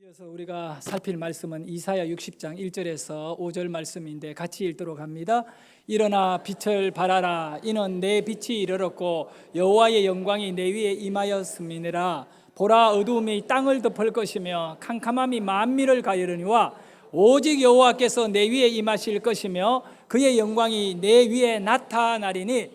이어서 우리가 살필 말씀은 이사야 60장 1절에서 5절 말씀인데 같이 읽도록 합니다. 일어나 빛을 발하라. 이는 내 빛이 이르렀고 여호와의 영광이 내 위에 임하였음이니라. 보라, 어두움이 땅을 덮을 것이며 캄캄함이 만민을 가리려니와 오직 여호와께서 내 위에 임하실 것이며 그의 영광이 내 위에 나타나리니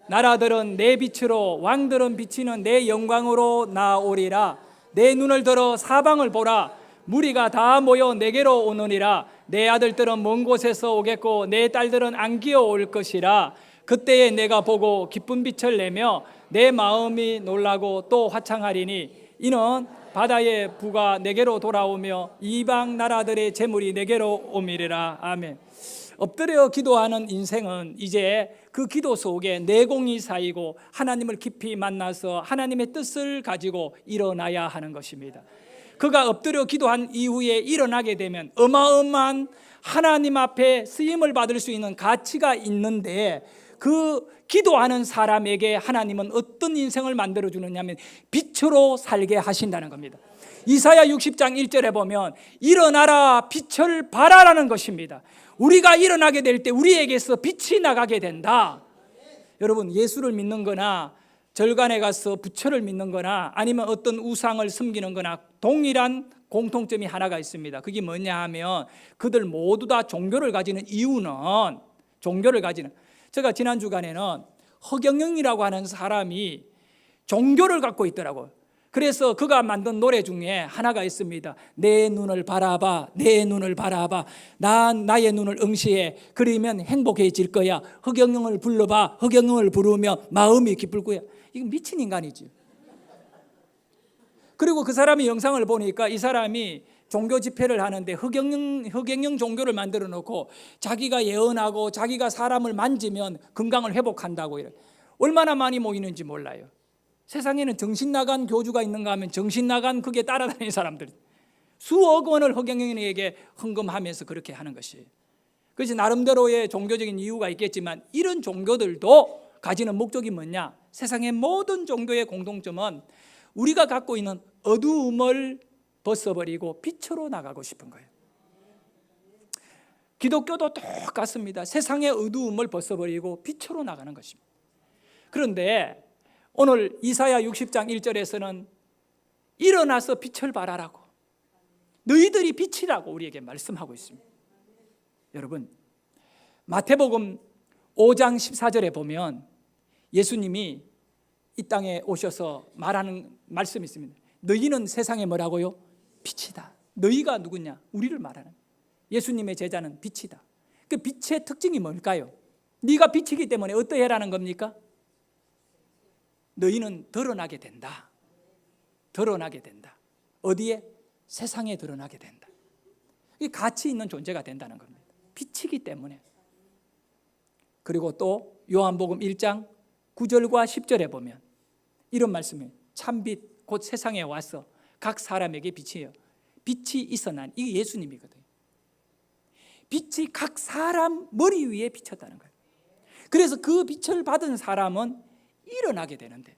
나라들은 내 빛으로 왕들은 비치는 내 영광으로 나오리라. 내 눈을 들어 사방을 보라. 무리가 다 모여 내게로 오느니라. 내 아들들은 먼 곳에서 오겠고 내 딸들은 안기어 올 것이라. 그때에 내가 보고 기쁜 빛을 내며 내 마음이 놀라고 또 화창하리니 이는 바다의 부가 내게로 돌아오며 이방 나라들의 재물이 내게로 오미리라. 아멘. 엎드려 기도하는 인생은 이제 그 기도 속에 내공이 쌓이고 하나님을 깊이 만나서 하나님의 뜻을 가지고 일어나야 하는 것입니다. 그가 엎드려 기도한 이후에 일어나게 되면 어마어마한 하나님 앞에 쓰임을 받을 수 있는 가치가 있는데, 그 기도하는 사람에게 하나님은 어떤 인생을 만들어주느냐면 빛으로 살게 하신다는 겁니다. 이사야 60장 1절에 보면 일어나라 빛을 발하라는 것입니다. 우리가 일어나게 될 때 우리에게서 빛이 나가게 된다. 여러분, 예수를 믿는 거나 절간에 가서 부처를 믿는 거나 아니면 어떤 우상을 섬기는 거나 동일한 공통점이 하나가 있습니다. 그게 뭐냐 하면 그들 모두 다 종교를 가지는 이유는, 제가 지난 주간에는 허경영이라고 하는 사람이 종교를 갖고 있더라고요. 그래서 그가 만든 노래 중에 하나가 있습니다. 내 눈을 바라봐, 내 눈을 바라봐. 난 나의 눈을 응시해. 그러면 행복해질 거야. 허경영을 불러봐. 허경영을 부르면 마음이 기쁠 거야. 이건 미친 인간이지. 그리고 그 사람의 영상을 보니까 이 사람이 종교 집회를 하는데 허경영 종교를 만들어 놓고 자기가 예언하고 자기가 사람을 만지면 건강을 회복한다고 이래. 얼마나 많이 모이는지 몰라요. 세상에는 정신 나간 교주가 있는가 하면 정신 나간 그게 따라다니는 사람들이 수억 원을 허경영에게 헌금하면서 그렇게 하는 것이에요. 그래서 나름대로의 종교적인 이유가 있겠지만 이런 종교들도 가지는 목적이 뭐냐? 세상의 모든 종교의 공통점은 우리가 갖고 있는 어두움을 벗어버리고 빛으로 나가고 싶은 거예요. 기독교도 똑같습니다. 세상의 어두움을 벗어버리고 빛으로 나가는 것입니다. 그런데 오늘 이사야 60장 1절에서는 일어나서 빛을 발하라고, 너희들이 빛이라고 우리에게 말씀하고 있습니다. 여러분, 마태복음 5장 14절에 보면 예수님이 이 땅에 오셔서 말하는 말씀이 있습니다. 너희는 세상에 뭐라고요? 빛이다. 너희가 누구냐? 우리를 말하는, 예수님의 제자는 빛이다. 그 빛의 특징이 뭘까요? 네가 빛이기 때문에 어떠해라는 겁니까? 너희는 드러나게 된다. 드러나게 된다. 어디에? 세상에 드러나게 된다. 이 가치 있는 존재가 된다는 겁니다. 빛이기 때문에. 그리고 또 요한복음 1장 9절과 10절에 보면 이런 말씀이에요. 참빛 곧 세상에 와서 각 사람에게 빛이에요. 빛이 있어 난, 이게 예수님이거든요. 빛이 각 사람 머리 위에 비쳤다는 거예요. 그래서 그 빛을 받은 사람은 일어나게 되는데,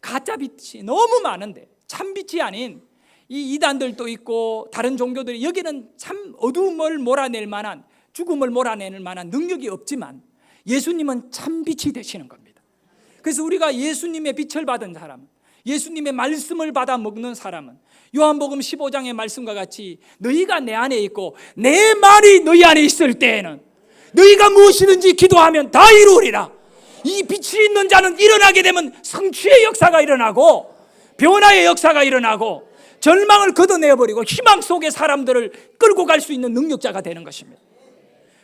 가짜 빛이 너무 많은데 참빛이 아닌 이 이단들도 있고 다른 종교들이 여기는 참 어두움을 몰아낼 만한, 죽음을 몰아내는 만한 능력이 없지만 예수님은 참빛이 되시는 겁니다. 그래서 우리가 예수님의 빛을 받은 사람, 예수님의 말씀을 받아 먹는 사람은 요한복음 15장의 말씀과 같이 너희가 내 안에 있고 내 말이 너희 안에 있을 때에는 너희가 무엇이든지 기도하면 다 이루리라. 이 빛이 있는 자는 일어나게 되면 성취의 역사가 일어나고 변화의 역사가 일어나고 절망을 걷어내버리고 희망 속의 사람들을 끌고 갈 수 있는 능력자가 되는 것입니다.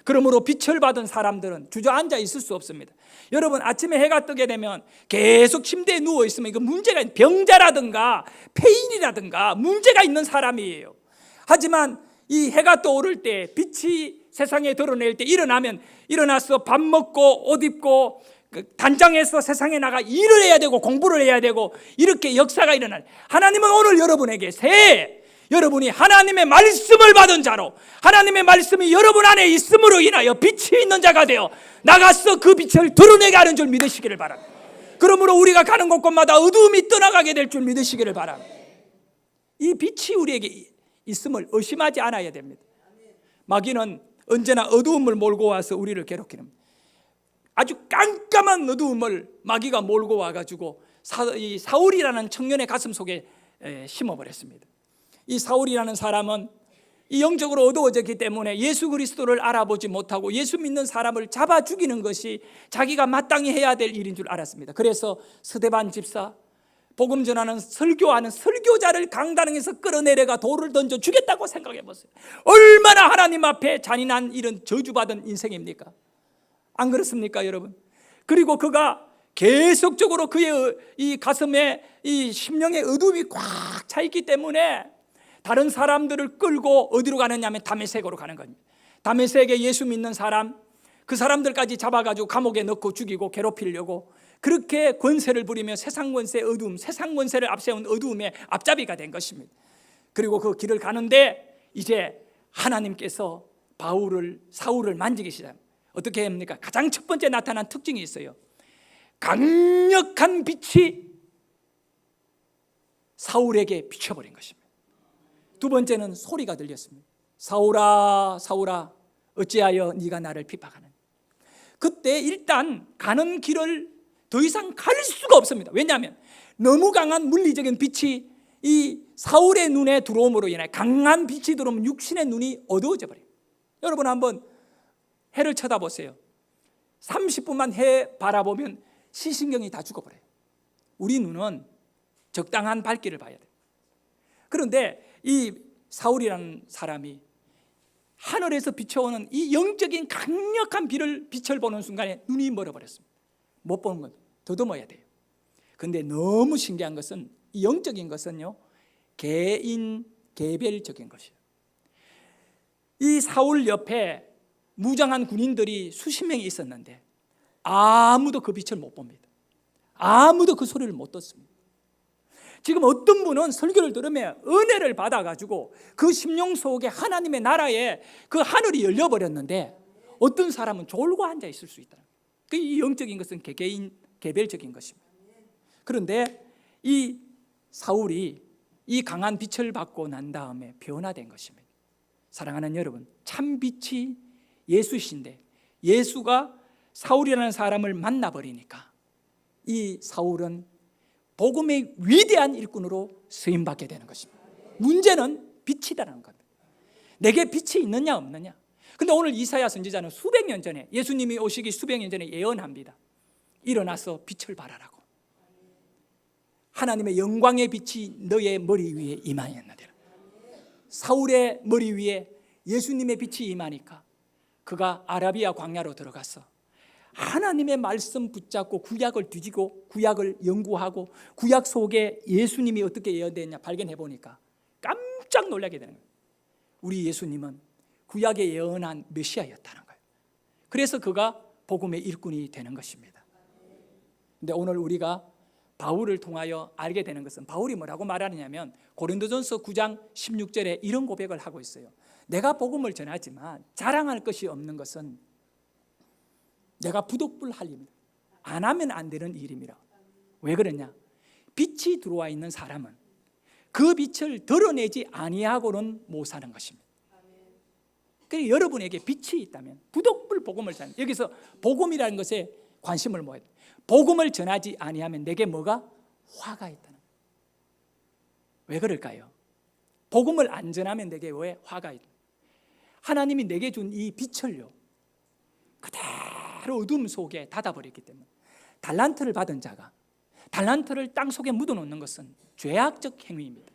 그러므로 빛을 받은 사람들은 주저앉아 있을 수 없습니다. 여러분, 아침에 해가 뜨게 되면 계속 침대에 누워 있으면 이거 문제가 있는, 병자라든가 폐인이라든가 문제가 있는 사람이에요. 하지만 이 해가 떠오를 때, 빛이 세상에 드러낼 때 일어나면, 일어나서 밥 먹고 옷 입고 단장해서 세상에 나가 일을 해야 되고 공부를 해야 되고 이렇게 역사가 일어날. 하나님은 오늘 여러분에게 여러분이 하나님의 말씀을 받은 자로, 하나님의 말씀이 여러분 안에 있음으로 인하여 빛이 있는 자가 되어 나가서 그 빛을 드러내게 하는 줄 믿으시기를 바랍니다. 그러므로 우리가 가는 곳곳마다 어두움이 떠나가게 될 줄 믿으시기를 바랍니다. 이 빛이 우리에게 있음을 의심하지 않아야 됩니다. 마귀는 언제나 어두움을 몰고 와서 우리를 괴롭히는, 아주 깜깜한 어두움을 마귀가 몰고 와가지고 이 사울이라는 청년의 가슴 속에 심어버렸습니다. 이 사울이라는 사람은 이 영적으로 어두워졌기 때문에 예수 그리스도를 알아보지 못하고 예수 믿는 사람을 잡아 죽이는 것이 자기가 마땅히 해야 될 일인 줄 알았습니다. 그래서 스데반 집사, 복음 전하는 설교하는 설교자를 강단에서 끌어내려가 돌을 던져 주겠다고 생각해 보세요. 얼마나 하나님 앞에 잔인한 이런 저주받은 인생입니까? 안 그렇습니까, 여러분? 그리고 그가 계속적으로 그의 이 가슴에 이 심령의 어둠이 꽉 차 있기 때문에 다른 사람들을 끌고 어디로 가느냐 하면 다메섹으로 가는 겁니다. 다메섹에 예수 믿는 사람, 그 사람들까지 잡아가지고 감옥에 넣고 죽이고 괴롭히려고 그렇게 권세를 부리며 세상 권세의 어두움, 세상 권세를 앞세운 어두움의 앞잡이가 된 것입니다. 그리고 그 길을 가는데 이제 하나님께서 사울을 만지기 시작합니다. 어떻게 합니까? 가장 첫 번째 나타난 특징이 있어요. 강력한 빛이 사울에게 비춰버린 것입니다. 두 번째는 소리가 들렸습니다. 사울아, 사울아, 어찌하여 네가 나를 핍박하느냐. 그때 일단 가는 길을 더 이상 갈 수가 없습니다. 왜냐하면 너무 강한 물리적인 빛이 이 사울의 눈에 들어옴으로 인해, 강한 빛이 들어오면 육신의 눈이 어두워져 버려요. 여러분 한번 해를 쳐다보세요. 30분만 해 바라보면 시신경이 다 죽어버려요. 우리 눈은 적당한 밝기를 봐야 돼요. 그런데 이 사울이라는 사람이 하늘에서 비춰오는 이 영적인 강력한 빛을 보는 순간에 눈이 멀어버렸습니다. 못 보는 건 더듬어야 돼요. 그런데 너무 신기한 것은 이 영적인 것은요, 개별적인 것이에요. 이 사울 옆에 무장한 군인들이 수십 명이 있었는데 아무도 그 빛을 못 봅니다. 아무도 그 소리를 못 듣습니다. 지금 어떤 분은 설교를 들으면 은혜를 받아가지고 그 심령 속에 하나님의 나라에 그 하늘이 열려버렸는데 어떤 사람은 졸고 앉아 있을 수 있다. 이 영적인 것은 개별적인 것입니다. 그런데 이 사울이 이 강한 빛을 받고 난 다음에 변화된 것입니다. 사랑하는 여러분, 참 빛이 예수신데 예수가 사울이라는 사람을 만나버리니까 이 사울은 복음의 위대한 일꾼으로 쓰임받게 되는 것입니다. 문제는 빛이다라는 겁니다. 내게 빛이 있느냐 없느냐. 근데 오늘 이사야 선지자는 수백 년 전에, 예수님이 오시기 수백 년 전에 예언합니다. 일어나서 빛을 발하라고. 하나님의 영광의 빛이 너의 머리 위에 임하였느니라. 사울의 머리 위에 예수님의 빛이 임하니까 그가 아라비아 광야로 들어가서 하나님의 말씀 붙잡고 구약을 뒤지고 구약을 연구하고 구약 속에 예수님이 어떻게 예언되었냐 발견해 보니까 깜짝 놀라게 되는 거예요. 우리 예수님은 구약에 예언한 메시아였다는 거예요. 그래서 그가 복음의 일꾼이 되는 것입니다. 그런데 오늘 우리가 바울을 통하여 알게 되는 것은, 바울이 뭐라고 말하느냐면 고린도전서 9장 16절에 이런 고백을 하고 있어요. 내가 복음을 전하지만 자랑할 것이 없는 것은 내가 부득불할 일입니다. 안 하면 안 되는 일입니다. 왜 그러냐? 빛이 들어와 있는 사람은 그 빛을 드러내지 아니하고는 못 사는 것입니다. 그래서 여러분에게 빛이 있다면 부득불 복음을 전하는, 여기서 복음이라는 것에 관심을 모아야 돼요. 복음을 전하지 아니하면 내게 뭐가? 화가 있다는 거예요. 왜 그럴까요? 복음을 안 전하면 내게 왜 화가 있다? 하나님이 내게 준 이 빛을요 그대로 어둠 속에 닫아버렸기 때문에, 달란트를 받은 자가 달란트를 땅 속에 묻어놓는 것은 죄악적 행위입니다.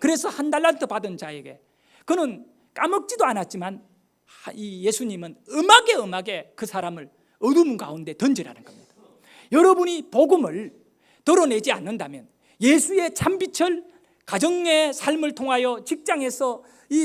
그래서 한 달란트 받은 자에게 그는 까먹지도 않았지만 이 예수님은 음하게 그 사람을 어둠 가운데 던지라는 겁니다. 여러분이 복음을 드러내지 않는다면, 예수의 참빛을 가정의 삶을 통하여 직장에서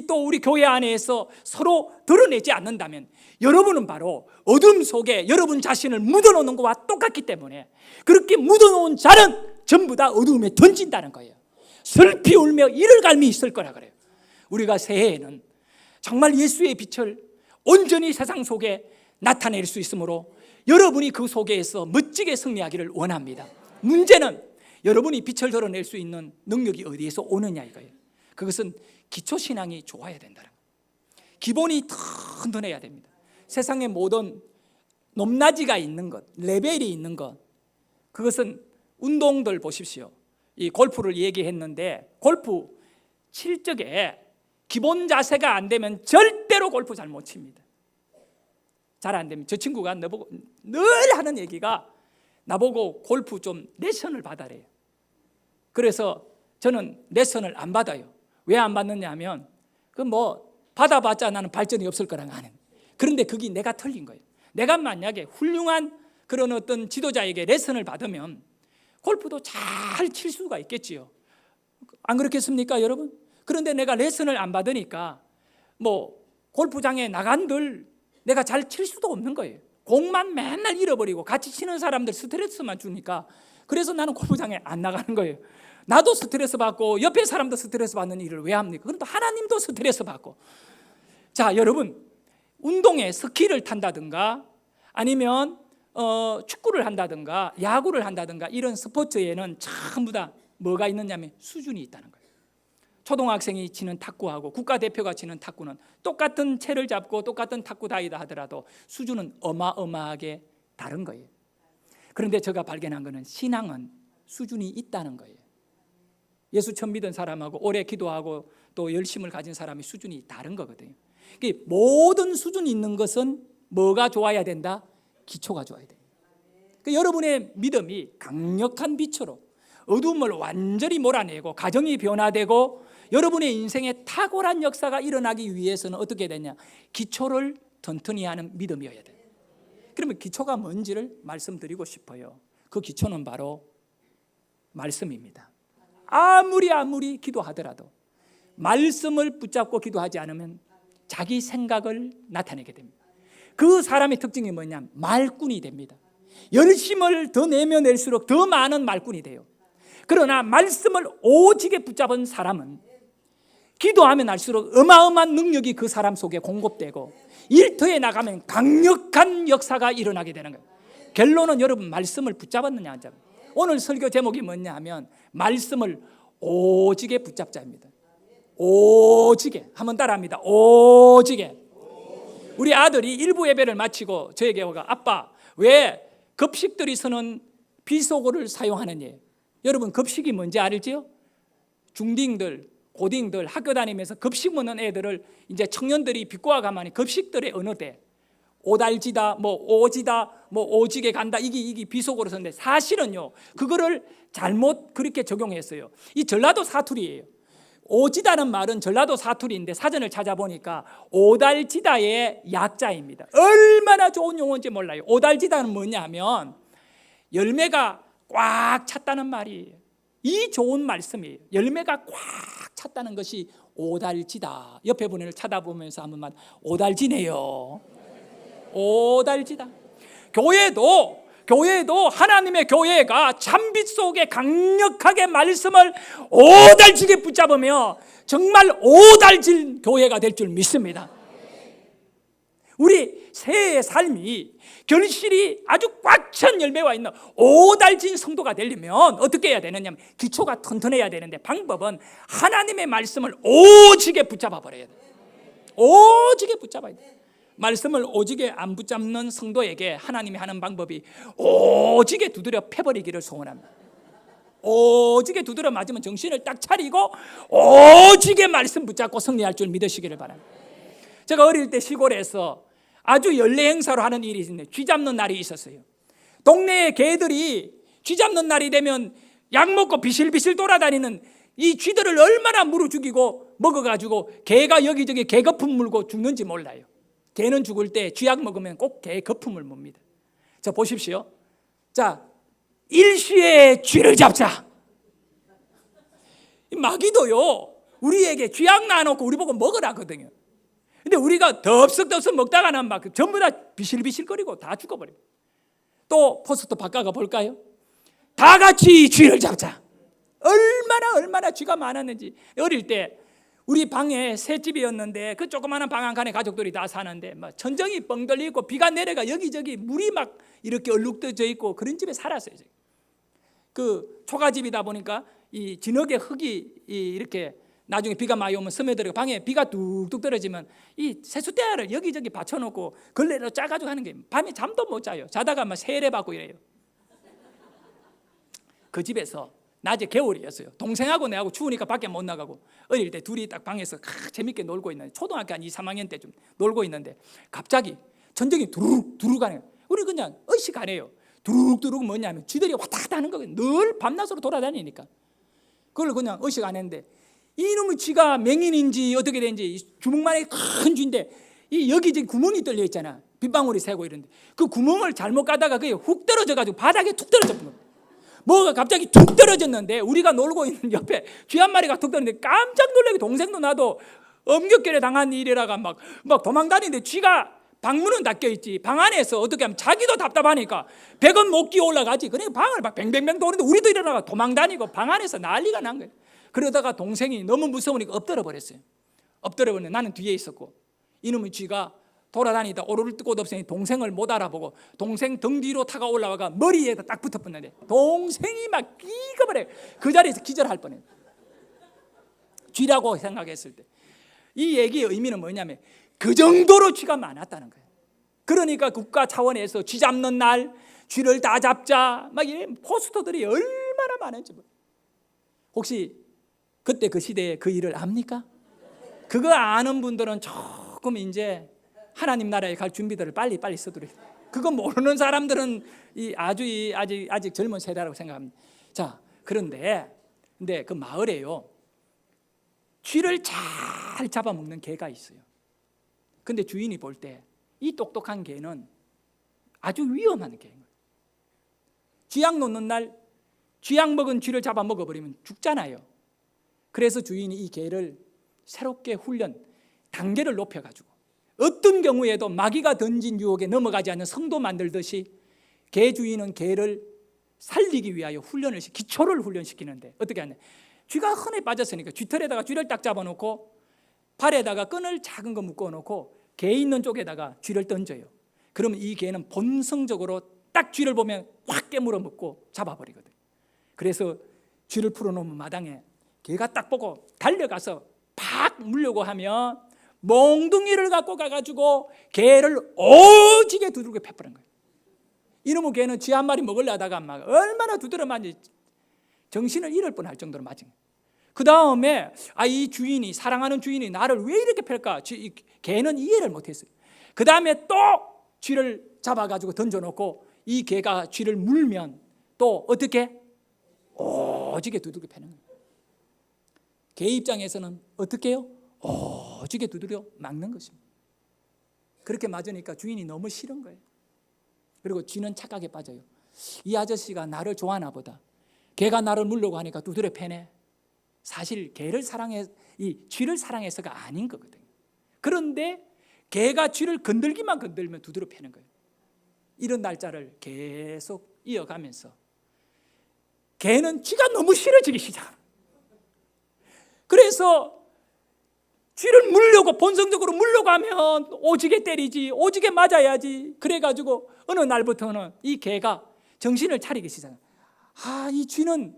또 우리 교회 안에서 서로 드러내지 않는다면 여러분은 바로 어둠 속에 여러분 자신을 묻어놓는 것과 똑같기 때문에, 그렇게 묻어놓은 자는 전부 다 어둠에 던진다는 거예요. 슬피 울며 이를 갈미 있을 거라 그래요. 우리가 새해에는 정말 예수의 빛을 온전히 세상 속에 나타낼 수 있으므로 여러분이 그 속에서 멋지게 승리하기를 원합니다. 문제는 여러분이 빛을 드러낼 수 있는 능력이 어디에서 오느냐 이거예요. 그것은 기초신앙이 좋아야 된다는 거예요. 기본이 튼튼해야 됩니다. 세상의 모든 높낮이가 있는 것, 레벨이 있는 것, 그것은 운동들 보십시오. 이 골프를 얘기했는데 골프 칠 적에 기본 자세가 안 되면 절대로 골프 잘 못 칩니다. 잘 안 됩니다. 저 친구가 나보고 늘 하는 얘기가 나보고 골프 좀 레슨을 받아래요. 그래서 저는 레슨을 안 받아요. 왜 안 받느냐 하면 그 뭐 받아봤자 나는 발전이 없을 거랑 아는. 그런데 그게 내가 틀린 거예요. 내가 만약에 훌륭한 그런 어떤 지도자에게 레슨을 받으면 골프도 잘 칠 수가 있겠지요. 안 그렇겠습니까, 여러분? 그런데 내가 레슨을 안 받으니까 뭐 골프장에 나간들 내가 잘 칠 수도 없는 거예요. 공만 맨날 잃어버리고 같이 치는 사람들 스트레스만 주니까 그래서 나는 골프장에 안 나가는 거예요. 나도 스트레스 받고 옆에 사람도 스트레스 받는 일을 왜 합니까? 그럼 또 하나님도 스트레스 받고. 자, 여러분, 운동에 스키를 탄다든가 아니면 축구를 한다든가 야구를 한다든가 이런 스포츠에는 전부 다 뭐가 있느냐면 수준이 있다는 거예요. 초등학생이 치는 탁구하고 국가대표가 치는 탁구는 똑같은 채를 잡고 똑같은 탁구 다이다 하더라도 수준은 어마어마하게 다른 거예요. 그런데 제가 발견한 것은 신앙은 수준이 있다는 거예요. 예수 처음 믿은 사람하고 오래 기도하고 또 열심을 가진 사람의 수준이 다른 거거든요. 모든 수준이 있는 것은 뭐가 좋아야 된다? 기초가 좋아야 돼요. 여러분의 믿음이 강력한 빛으로 어둠을 완전히 몰아내고 가정이 변화되고 여러분의 인생에 탁월한 역사가 일어나기 위해서는 어떻게 되냐? 기초를 튼튼히 하는 믿음이어야 돼요. 그러면 기초가 뭔지를 말씀드리고 싶어요. 그 기초는 바로 말씀입니다. 아무리 기도하더라도 말씀을 붙잡고 기도하지 않으면 자기 생각을 나타내게 됩니다. 그 사람의 특징이 뭐냐면 말꾼이 됩니다. 열심을 더 내면 낼수록 더 많은 말꾼이 돼요. 그러나 말씀을 오직에 붙잡은 사람은 기도하면 할수록 어마어마한 능력이 그 사람 속에 공급되고 일터에 나가면 강력한 역사가 일어나게 되는 거예요. 결론은 여러분 말씀을 붙잡았느냐 안 잡았느냐. 오늘 설교 제목이 뭐냐 하면 말씀을 오직에 붙잡자입니다. 오직에. 한번 따라합니다. 오직에. 우리 아들이 일부 예배를 마치고 저에게 오가 아빠 왜 급식들이 쓰는 비속어를 사용하느냐. 여러분 급식이 뭔지 알지요? 중딩들 고딩들 학교 다니면서 급식 먹는 애들을 이제 청년들이 비꼬아 가만히 급식들의 언어대 오달지다 뭐 오지다 뭐 오지게 간다 이게 비속어로 썼는데 사실은요 그거를 잘못 그렇게 적용했어요. 이 전라도 사투리예요. 오지다는 말은 전라도 사투리인데 사전을 찾아보니까 오달지다의 약자입니다. 얼마나 좋은 용어인지 몰라요. 오달지다는 뭐냐면 열매가 꽉 찼다는 말이에요. 이 좋은 말씀이에요. 열매가 꽉 찼다는 것이 오달지다. 옆에 분을 쳐다보면서 한번 말 오달지네요. 오달지다. 교회도 하나님의 교회가 참빛 속에 강력하게 말씀을 오달지게 붙잡으며 정말 오달진 교회가 될 줄 믿습니다. 우리 새의 삶이 결실이 아주 꽉 찬 열매와 있는 오달진 성도가 되려면 어떻게 해야 되느냐면 기초가 튼튼해야 되는데 방법은 하나님의 말씀을 오직에 붙잡아 버려야 돼요. 오직에 붙잡아야 돼요. 말씀을 오직에 안 붙잡는 성도에게 하나님이 하는 방법이 오직에 두드려 패버리기를 소원합니다. 오직에 두드려 맞으면 정신을 딱 차리고 오직에 말씀 붙잡고 승리할 줄 믿으시기를 바랍니다. 제가 어릴 때 시골에서 아주 연례 행사로 하는 일이 있는데 쥐 잡는 날이 있었어요. 동네의 개들이 쥐 잡는 날이 되면 약 먹고 비실비실 돌아다니는 이 쥐들을 얼마나 물어 죽이고 먹어가지고 개가 여기저기 개 거품 물고 죽는지 몰라요. 개는 죽을 때 쥐약 먹으면 꼭 개 거품을 뭅니다. 자 보십시오. 자 일시에 쥐를 잡자. 마귀도요 우리에게 쥐약 놔놓고 우리 보고 먹으라거든요. 근데 우리가 덥석덥석 먹다가는 막 전부 다 비실비실거리고 다 죽어버립니다. 또 포스터 바꿔가 볼까요? 다 같이 쥐를 잡자. 얼마나 쥐가 많았는지. 어릴 때 우리 방에 셋집이었는데 그 조그마한 방 한 칸에 가족들이 다 사는데 막 천정이 뻥 뚫리고 비가 내려가 여기저기 물이 막 이렇게 얼룩져져 있고 그런 집에 살았어요. 그 초가집이다 보니까 이 진흙에 흙이 이렇게 나중에 비가 많이 오면 스며들어 방에 비가 뚝뚝 떨어지면 이 세숫대야를 여기저기 받쳐놓고 걸레로 짜가지고 하는 게 밤에 잠도 못 자요. 자다가 막 세례 받고 이래요. 그 집에서 낮에 겨울이었어요. 동생하고 내하고 추우니까 밖에 못 나가고 어릴 때 둘이 딱 방에서 재밌게 놀고 있는데 초등학교 한 2, 3학년 때쯤 놀고 있는데 갑자기 전쟁이 두룩 두룩 가네요. 우리 그냥 의식 안 해요. 두룩 두룩 뭐냐면 쥐들이 왔다 갔다 하는 거예요. 늘 밤낮으로 돌아다니니까 그걸 그냥 의식 안 했는데 이놈의 쥐가 맹인인지 어떻게 된지 주먹만에 큰 쥐인데 이 여기저기 구멍이 뚫려 있잖아. 빗방울이 새고 이런데 그 구멍을 잘못 가다가 그게 훅 떨어져가지고 바닥에 툭 떨어졌던 거예요. 뭐가 갑자기 툭 떨어졌는데 우리가 놀고 있는 옆에 쥐 한 마리가 툭 떨어졌는데 깜짝 놀라게 동생도 나도 엄격결에 당한 일이라가 막 도망다니는데 쥐가 방문은 닫혀 있지 방 안에서 어떻게 하면 자기도 답답하니까 100원 못 끼워 올라가지. 그러니까 방을 막 뱅뱅뱅 도는데 우리도 일어나가 도망다니고 방 안에서 난리가 난 거예요. 그러다가 동생이 너무 무서우니까 엎드려 버렸어요. 엎드려 버렸는데 나는 뒤에 있었고 이놈의 쥐가 돌아다니다 오를 곳 없으니 동생을 못 알아보고 동생 등 뒤로 타가 올라와가 머리에다 딱 붙어붙는데 동생이 막 끼가버려 그 자리에서 기절할 뻔해요. 쥐라고 생각했을 때 이 얘기의 의미는 뭐냐면 그 정도로 쥐가 많았다는 거예요. 그러니까 국가 차원에서 쥐 잡는 날 쥐를 다 잡자 막 이런 포스터들이 얼마나 많은지. 혹시 그때 그 시대에 그 일을 압니까? 그거 아는 분들은 조금 이제 하나님 나라에 갈 준비들을 빨리 서두르. 그거 모르는 사람들은 아직 젊은 세대라고 생각합니다. 자, 그런데 그 마을에요 쥐를 잘 잡아먹는 개가 있어요. 근데 주인이 볼 때 이 똑똑한 개는 아주 위험한 개인 거예요. 쥐약 놓는 날 쥐약 먹은 쥐를 잡아 먹어버리면 죽잖아요. 그래서 주인이 이 개를 새롭게 훈련 단계를 높여가지고 어떤 경우에도 마귀가 던진 유혹에 넘어가지 않는 성도 만들듯이 개 주인은 개를 살리기 위하여 기초를 훈련시키는데 어떻게 하냐. 쥐가 흔해 빠졌으니까 쥐털에다가 쥐를 딱 잡아놓고 발에다가 끈을 작은 거 묶어놓고 개 있는 쪽에다가 쥐를 던져요. 그러면 이 개는 본성적으로 딱 쥐를 보면 확 깨물어 먹고 잡아버리거든. 그래서 쥐를 풀어놓으면 마당에 개가 딱 보고 달려가서 팍 물려고 하면 몽둥이를 갖고 가가지고 개를 오지게 두들겨 패버린 거예요. 이놈의 개는 쥐 한 마리 먹으려다가 막 얼마나 두드려 맞지 정신을 잃을 뻔할 정도로 맞은 거예요. 그 다음에 이 주인이 사랑하는 주인이 나를 왜 이렇게 팰까? 개는 이해를 못했어요. 그 다음에 또 쥐를 잡아가지고 던져놓고 이 개가 쥐를 물면 또 어떻게 오지게 두들겨 패는 거예요. 개 입장에서는 어떻게 해요? 오지게 두드려 막는 것입니다. 그렇게 맞으니까 주인이 너무 싫은 거예요. 그리고 쥐는 착각에 빠져요. 이 아저씨가 나를 좋아하나 보다. 개가 나를 물려고 하니까 두드려 패네. 사실 개를 이 쥐를 사랑해서가 아닌 거거든요. 그런데 개가 쥐를 건들면 두드려 패는 거예요. 이런 날짜를 계속 이어가면서 개는 쥐가 너무 싫어지기 시작합니다. 그래서 쥐를 물려고 본성적으로 물려고 하면 오지게 때리지 오지게 맞아야지. 그래가지고 어느 날부터는 이 개가 정신을 차리기 시작해요. 이 쥐는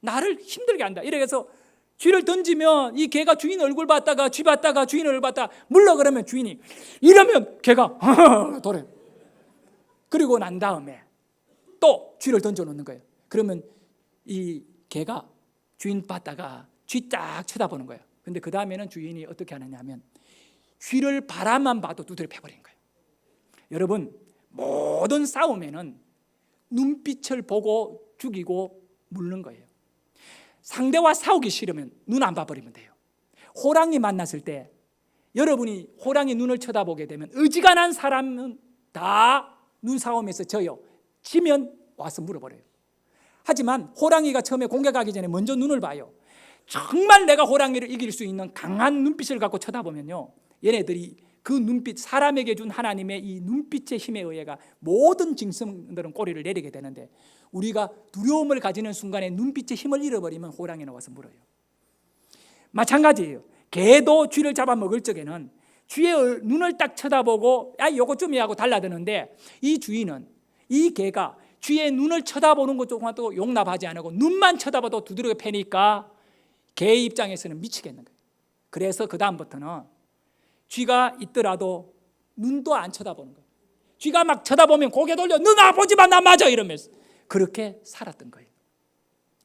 나를 힘들게 한다. 이래서 쥐를 던지면 이 개가 주인 얼굴 봤다가 쥐 봤다가 주인 얼굴 봤다가 물러 그러면 주인이 이러면 개가 돌아요. 그리고 난 다음에 또 쥐를 던져놓는 거예요. 그러면 이 개가 주인 봤다가 쥐 딱 쳐다보는 거예요. 근데 그 다음에는 주인이 어떻게 하느냐 하면 쥐를 바라만 봐도 두드려 패버린 거예요. 여러분 모든 싸움에는 눈빛을 보고 죽이고 물는 거예요. 상대와 싸우기 싫으면 눈 안 봐버리면 돼요. 호랑이 만났을 때 여러분이 호랑이 눈을 쳐다보게 되면 어지간한 사람은 다 눈싸움에서 져요. 지면 와서 물어버려요. 하지만 호랑이가 처음에 공격하기 전에 먼저 눈을 봐요. 정말 내가 호랑이를 이길 수 있는 강한 눈빛을 갖고 쳐다보면요, 얘네들이 그 눈빛, 사람에게 준 하나님의 이 눈빛의 힘에 의해가 모든 짐승들은 꼬리를 내리게 되는데 우리가 두려움을 가지는 순간에 눈빛의 힘을 잃어버리면 호랑이는 와서 물어요. 마찬가지예요. 개도 쥐를 잡아먹을 적에는 쥐의 눈을 딱 쳐다보고 요거쯤이 하고 달라드는데 이 주인은 이 개가 쥐의 눈을 쳐다보는 것 조금도 용납하지 않고 눈만 쳐다봐도 두드려 패니까 개의 입장에서는 미치겠는 거예요. 그래서 그 다음부터는 쥐가 있더라도 눈도 안 쳐다보는 거예요. 쥐가 막 쳐다보면 고개 돌려, 너 나 보지 마, 나 맞아, 이러면서 그렇게 살았던 거예요.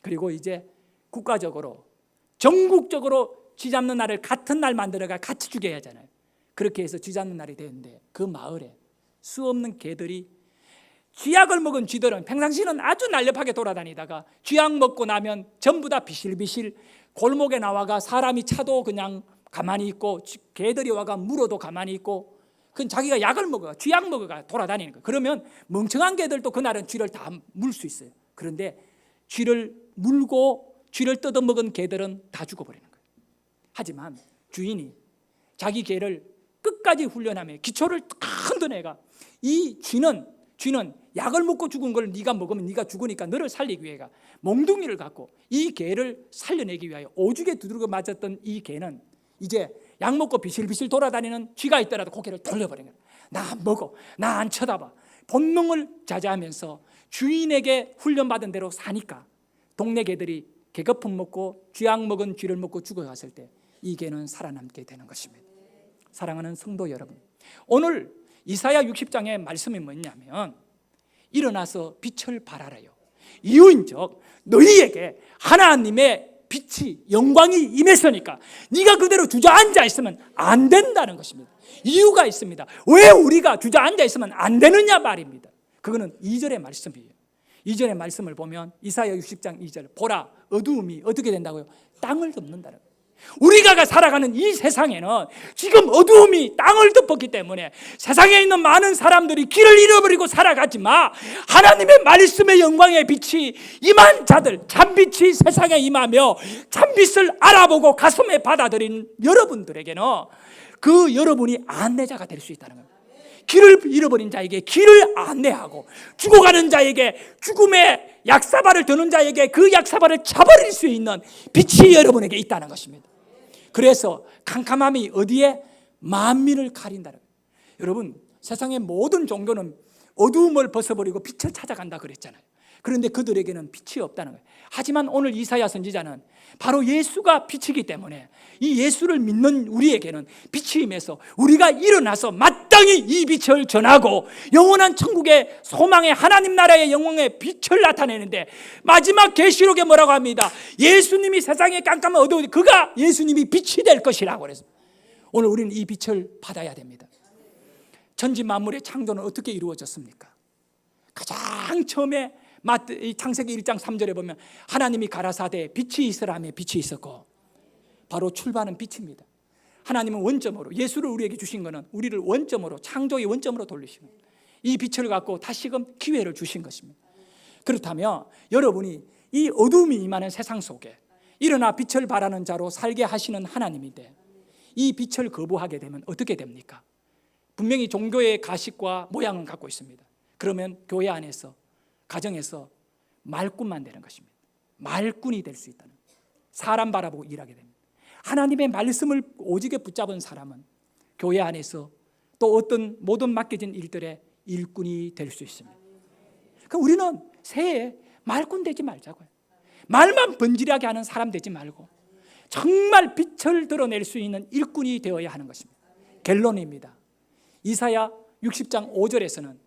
그리고 이제 국가적으로 전국적으로 쥐 잡는 날을 같은 날 만들어가 같이 죽여야 하잖아요. 그렇게 해서 쥐 잡는 날이 되는데 그 마을에 수 없는 개들이, 쥐약을 먹은 쥐들은 평상시는 아주 날렵하게 돌아다니다가 쥐약 먹고 나면 전부 다 비실비실 골목에 나와가 사람이 차도 그냥 가만히 있고 개들이 와가 물어도 가만히 있고, 그건 자기가 약을 먹어가 쥐약 먹어가 돌아다니는 거예요. 그러면 멍청한 개들도 그날은 쥐를 다 물 수 있어요. 그런데 쥐를 물고 쥐를 뜯어먹은 개들은 다 죽어버리는 거예요. 하지만 주인이 자기 개를 끝까지 훈련하며 기초를 흔드내가, 이 쥐는 약을 먹고 죽은 걸 네가 먹으면 네가 죽으니까 너를 살리기 위해가 몽둥이를 갖고 이 개를 살려내기 위하여 오죽에 두드려 맞았던 이 개는 이제 약 먹고 비실비실 돌아다니는 쥐가 있더라도 고개를 돌려버리는 거예요. 나 안 먹어, 나 안 쳐다봐. 본능을 자제하면서 주인에게 훈련받은 대로 사니까 동네 개들이 개거품 먹고 쥐약 먹은 쥐를 먹고 죽어갔을 때 이 개는 살아남게 되는 것입니다. 사랑하는 성도 여러분, 오늘 이사야 60장의 말씀이 뭐냐면 일어나서 빛을 발하라요. 이유인즉 너희에게 하나님의 빛이 영광이 임했으니까 네가 그대로 주저앉아 있으면 안 된다는 것입니다. 이유가 있습니다. 왜 우리가 주저앉아 있으면 안 되느냐 말입니다. 그거는 2절의 말씀이에요. 2절의 말씀을 보면 이사야 60장 2절, 보라 어두움이 어떻게 된다고요? 땅을 덮는다는 거예요. 우리가 살아가는 이 세상에는 지금 어두움이 땅을 덮었기 때문에 세상에 있는 많은 사람들이 길을 잃어버리고 살아가지 마. 하나님의 말씀의 영광의 빛이 임한 자들, 참빛이 세상에 임하며 참빛을 알아보고 가슴에 받아들인 여러분들에게는 그 여러분이 안내자가 될 수 있다는 거예요. 길을 잃어버린 자에게 길을 안내하고, 죽어가는 자에게 죽음의 약사발을 드는 자에게 그 약사발을 차버릴 수 있는 빛이 여러분에게 있다는 것입니다. 그래서 캄캄함이 어디에? 만민을 가린다는 거예요. 여러분, 세상의 모든 종교는 어두움을 벗어버리고 빛을 찾아간다 그랬잖아요. 그런데 그들에게는 빛이 없다는 거예요. 하지만 오늘 이사야 선지자는 바로 예수가 빛이기 때문에 이 예수를 믿는 우리에게는 빛이 임해서 우리가 일어나서 마땅히 이 빛을 전하고 영원한 천국의 소망의 하나님 나라의 영광의 빛을 나타내는데, 마지막 계시록에 뭐라고 합니다. 예수님이 세상에 깜깜한 어두운 그가 예수님이 빛이 될 것이라고 그래서 오늘 우리는 이 빛을 받아야 됩니다. 천지 만물의 창조는 어떻게 이루어졌습니까? 가장 처음에 창세기 1장 3절에 보면 하나님이 가라사대 빛이 있으라며 빛이 있었고, 바로 출발은 빛입니다. 하나님은 원점으로 예수를 우리에게 주신 것은 우리를 원점으로, 창조의 원점으로 돌리시는 이 빛을 갖고 다시금 기회를 주신 것입니다. 그렇다면 여러분이 이 어두움이 임하는 세상 속에 일어나 빛을 발하는 자로 살게 하시는 하나님인데 이 빛을 거부하게 되면 어떻게 됩니까? 분명히 종교의 가식과 모양은 갖고 있습니다. 그러면 교회 안에서, 가정에서 말꾼만 되는 것입니다. 말꾼이 될 수 있다는 거예요. 사람 바라보고 일하게 됩니다. 하나님의 말씀을 오직에 붙잡은 사람은 교회 안에서 또 어떤 모든 맡겨진 일들의 일꾼이 될 수 있습니다. 그러니까 우리는 새해 말꾼 되지 말자고요. 말만 번지르하게 하는 사람 되지 말고 정말 빛을 드러낼 수 있는 일꾼이 되어야 하는 것입니다. 결론입니다. 이사야 60장 5절에서는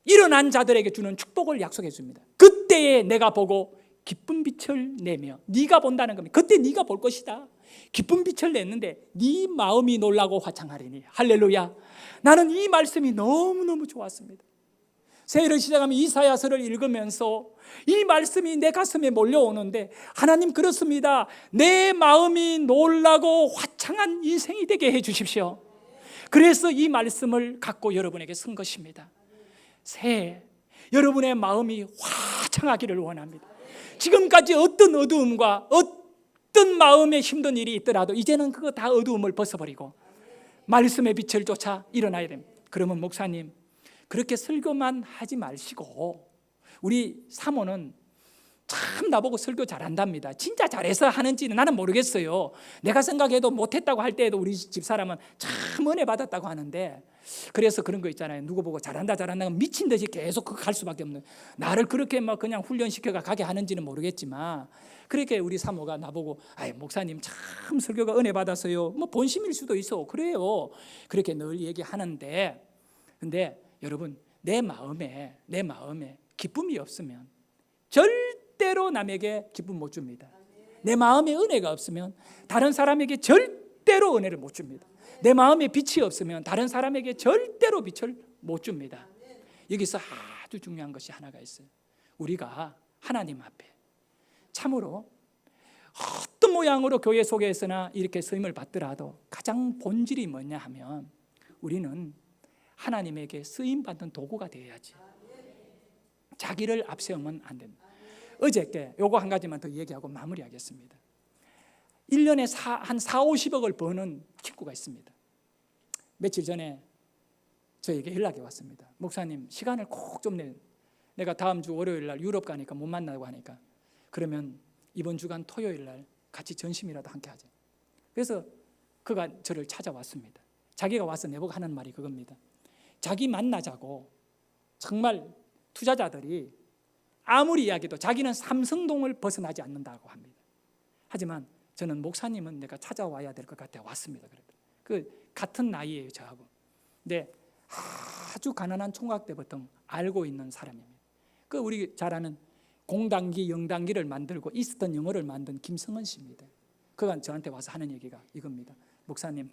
일어난 자들에게 주는 축복을 약속해 줍니다. 그때에 내가 보고 기쁜 빛을 내며, 네가 본다는 겁니다. 그때 네가 볼 것이다. 기쁜 빛을 냈는데 네 마음이 놀라고 화창하리니. 할렐루야. 나는 이 말씀이 너무너무 좋았습니다. 새해를 시작하면 이사야서를 읽으면서 이 말씀이 내 가슴에 몰려오는데, 하나님 그렇습니다. 내 마음이 놀라고 화창한 인생이 되게 해 주십시오. 그래서 이 말씀을 갖고 여러분에게 쓴 것입니다. 새해 여러분의 마음이 화창하기를 원합니다. 지금까지 어떤 어두움과 어떤 마음에 힘든 일이 있더라도 이제는 그거 다 어두움을 벗어버리고 말씀의 빛을 쫓아 일어나야 됩니다. 그러면 목사님, 그렇게 설교만 하지 마시고 우리 사모는 참 나보고 설교 잘한답니다. 진짜 잘해서 하는지는 나는 모르겠어요. 내가 생각해도 못했다고 할 때에도 우리 집사람은 참 은혜 받았다고 하는데, 그래서 그런 거 있잖아요. 누구 보고 잘한다 잘한다 미친 듯이 계속 갈 수밖에 없는, 나를 그렇게 막 그냥 훈련시켜가 가게 하는지는 모르겠지만, 그렇게 우리 사모가 나보고 아이 목사님 참 설교가 은혜 받았어요. 뭐 본심일 수도 있어. 그래요. 그렇게 늘 얘기하는데, 근데 여러분 내 마음에 기쁨이 없으면 절대로 남에게 기쁨 못 줍니다. 내 마음에 은혜가 없으면 다른 사람에게 절대로 은혜를 못 줍니다. 내 마음에 빛이 없으면 다른 사람에게 절대로 빛을 못 줍니다. 여기서 아주 중요한 것이 하나가 있어요. 우리가 하나님 앞에 참으로 어떤 모양으로 교회 속에서나 이렇게 쓰임을 받더라도 가장 본질이 뭐냐 하면, 우리는 하나님에게 쓰임받는 도구가 되어야지. 자기를 앞세우면 안 됩니다. 어저께 요거 한 가지만 더 얘기하고 마무리하겠습니다. 1년에 한 4-50억을 버는 친구가 있습니다. 며칠 전에 저에게 연락이 왔습니다. 목사님 시간을 꼭 좀 내가 다음 주 월요일 날 유럽 가니까 못 만나고 하니까, 그러면 이번 주간 토요일 날 같이 전심이라도 함께 하자. 그래서 그가 저를 찾아왔습니다. 자기가 와서 내보고 하는 말이 그겁니다. 자기 만나자고 정말 투자자들이 아무리 이야기해도 자기는 삼성동을 벗어나지 않는다고 합니다. 하지만 저는 목사님은 내가 찾아와야 될 것 같아 왔습니다. 그 같은 나이예요 저하고. 근데 아주 가난한 총각 때부터 알고 있는 사람입니다. 그 우리 잘 아는 공단기, 영단기를 만들고 이스턴 영어를 만든 김성은 씨입니다. 그가 저한테 와서 하는 얘기가 이겁니다. 목사님,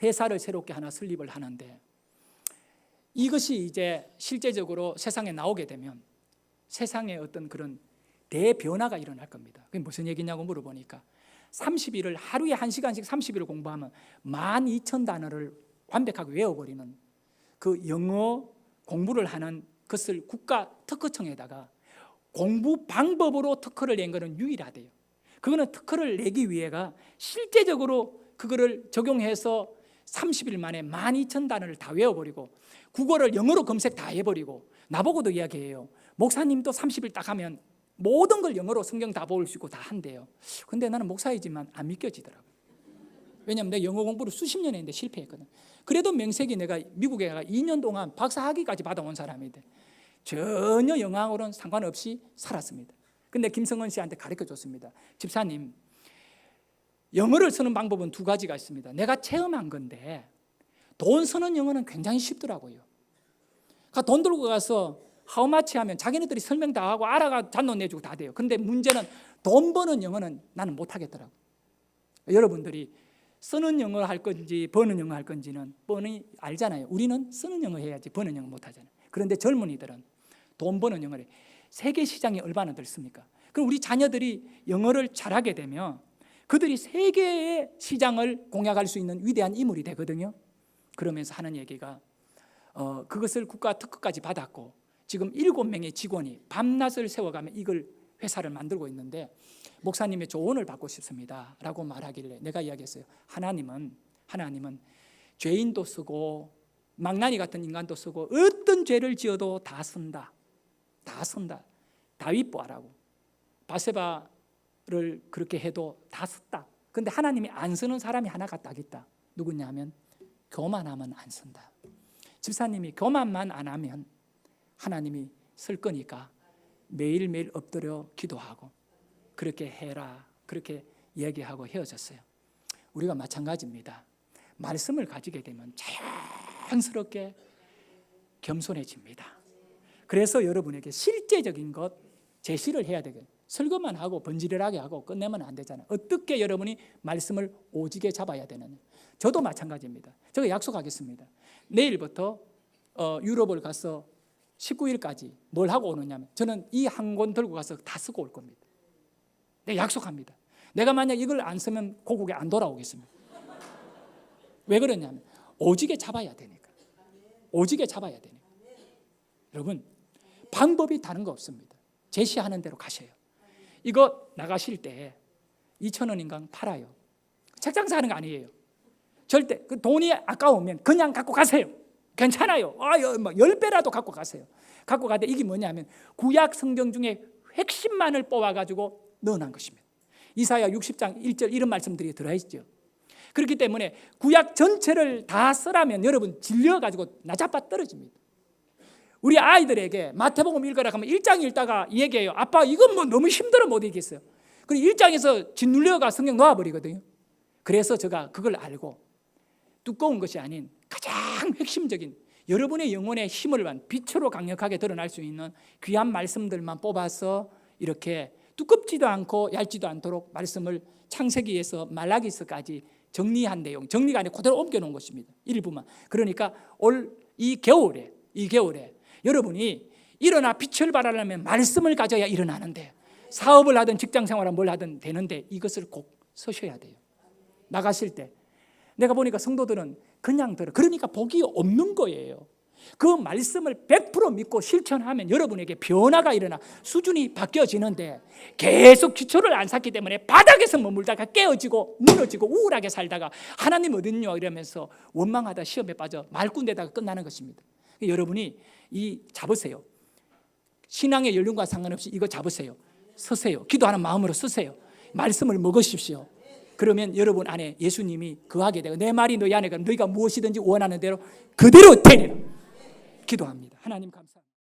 회사를 새롭게 하나 설립을 하는데 이것이 이제 실제적으로 세상에 나오게 되면 세상에 어떤 그런 대변화가 일어날 겁니다. 그게 무슨 얘기냐고 물어보니까 30일을 하루에 1시간씩 30일을 공부하면 12,000단어를 완벽하게 외워버리는 그 영어 공부를 하는 것을 국가 특허청에다가 공부 방법으로 특허를 낸 것은 유일하대요. 그거는 특허를 내기 위해가 실제적으로 그거를 적용해서 30일 만에 12,000단어를 다 외워버리고 국어를 영어로 검색 다 해버리고, 나보고도 이야기해요. 목사님도 30일 딱 하면 모든 걸 영어로 성경 다 볼 수 있고 다 한대요. 근데 나는 목사이지만 안 믿겨지더라고요. 왜냐하면 내가 영어 공부를 수십 년 했는데 실패했거든. 그래도 명색이 내가 미국에 가 2년 동안 박사학위까지 받아온 사람인데 전혀 영어하고는 상관없이 살았습니다. 근데 김성원 씨한테 가르쳐줬습니다. 집사님, 영어를 쓰는 방법은 2가지가 있습니다. 내가 체험한 건데 돈 쓰는 영어는 굉장히 쉽더라고요. 그러니까 돈 들고 가서 how much 하면 자기네들이 설명 다 하고 알아가 잔돈 내주고 다 돼요. 근데 문제는 돈 버는 영어는 나는 못하겠더라고요. 여러분들이 쓰는 영어 할 건지 버는 영어 할 건지는 뻔히 알잖아요. 우리는 쓰는 영어 해야지 버는 영어 못하잖아요. 그런데 젊은이들은 돈 버는 영어를, 세계 시장이 얼마나 넓습니까? 그럼 우리 자녀들이 영어를 잘하게 되면 그들이 세계의 시장을 공략할 수 있는 위대한 인물이 되거든요. 그러면서 하는 얘기가 그것을 국가 특허까지 받았고 지금 7명의 직원이 밤낮을 세워가며 이걸 회사를 만들고 있는데 목사님의 조언을 받고 싶습니다 라고 말하길래 내가 이야기했어요. 하나님은 죄인도 쓰고 망나니 같은 인간도 쓰고 어떤 죄를 지어도 다 쓴다. 다윗 보아라고. 바세바를 그렇게 해도 다 썼다. 근데 하나님이 안 쓰는 사람이 하나가 딱 있다. 누구냐 하면 교만하면 안 쓴다. 집사님이 교만만 안 하면 하나님이 쓸 거니까 매일매일 엎드려 기도하고 그렇게 해라, 그렇게 얘기하고 헤어졌어요. 우리가 마찬가지입니다. 말씀을 가지게 되면 자연스럽게 겸손해집니다. 그래서 여러분에게 실제적인 것 제시를 해야 되겠어요. 설교만 하고 번지르르하게 하고 끝내면 안 되잖아요. 어떻게 여러분이 말씀을 오지게 잡아야 되느냐. 저도 마찬가지입니다. 제가 약속하겠습니다. 내일부터 유럽을 가서 19일까지 뭘 하고 오느냐면 저는 이 한 권 들고 가서 다 쓰고 올 겁니다. 내가 약속합니다. 내가 만약 이걸 안 쓰면 고국에 안 돌아오겠습니다. 왜 그러냐면 오지게 잡아야 되니까. 오지게 잡아야 되니까. 여러분 방법이 다른 거 없습니다. 제시하는 대로 가셔요. 이거 나가실 때 2,000원인가 팔아요. 책장 사는 거 아니에요. 절대 그 돈이 아까우면 그냥 갖고 가세요. 괜찮아요. 10배라도 갖고 가세요. 갖고 가되 이게 뭐냐면 구약 성경 중에 핵심만을 뽑아가지고 넣어놓은 것입니다. 이사야 60장 1절 이런 말씀들이 들어있죠. 그렇기 때문에 구약 전체를 다 쓰라면 여러분 질려가지고 나자빠 떨어집니다. 우리 아이들에게 마태복음 읽으라 하면 1장 읽다가 얘기해요. 아빠 이건 뭐 너무 힘들어 못 읽겠어요. 그리고 1장에서 짓눌려가 성경 놓아버리거든요. 그래서 제가 그걸 알고 두꺼운 것이 아닌 가장 핵심적인 여러분의 영혼의 힘을 한 빛으로 강력하게 드러날 수 있는 귀한 말씀들만 뽑아서 이렇게 두껍지도 않고 얇지도 않도록 말씀을 창세기에서 말라기서까지 정리한 내용, 정리가 아니라 그대로 옮겨놓은 것입니다. 일부만. 그러니까 올 이 겨울에 여러분이 일어나 빛을 발하려면 말씀을 가져야 일어나는데, 사업을 하든 직장생활을 뭘 하든 되는데 이것을 꼭 서셔야 돼요. 나가실 때 내가 보니까 성도들은 그냥 들어, 그러니까 복이 없는 거예요. 그 말씀을 100% 믿고 실천하면 여러분에게 변화가 일어나 수준이 바뀌어지는데, 계속 기초를 안 쌓기 때문에 바닥에서 머물다가 깨어지고 무너지고 우울하게 살다가 하나님 어딨냐 이러면서 원망하다 시험에 빠져 말꾼되다가 끝나는 것입니다. 여러분이 이 잡으세요. 신앙의 연륜과 상관없이 이거 잡으세요. 서세요. 기도하는 마음으로 쓰세요. 말씀을 먹으십시오. 그러면 여러분 안에 예수님이 거하게 되고 내 말이 너희 안에 가면 너희가 무엇이든지 원하는 대로 그대로 되리라. 기도합니다. 하나님 감사합니다.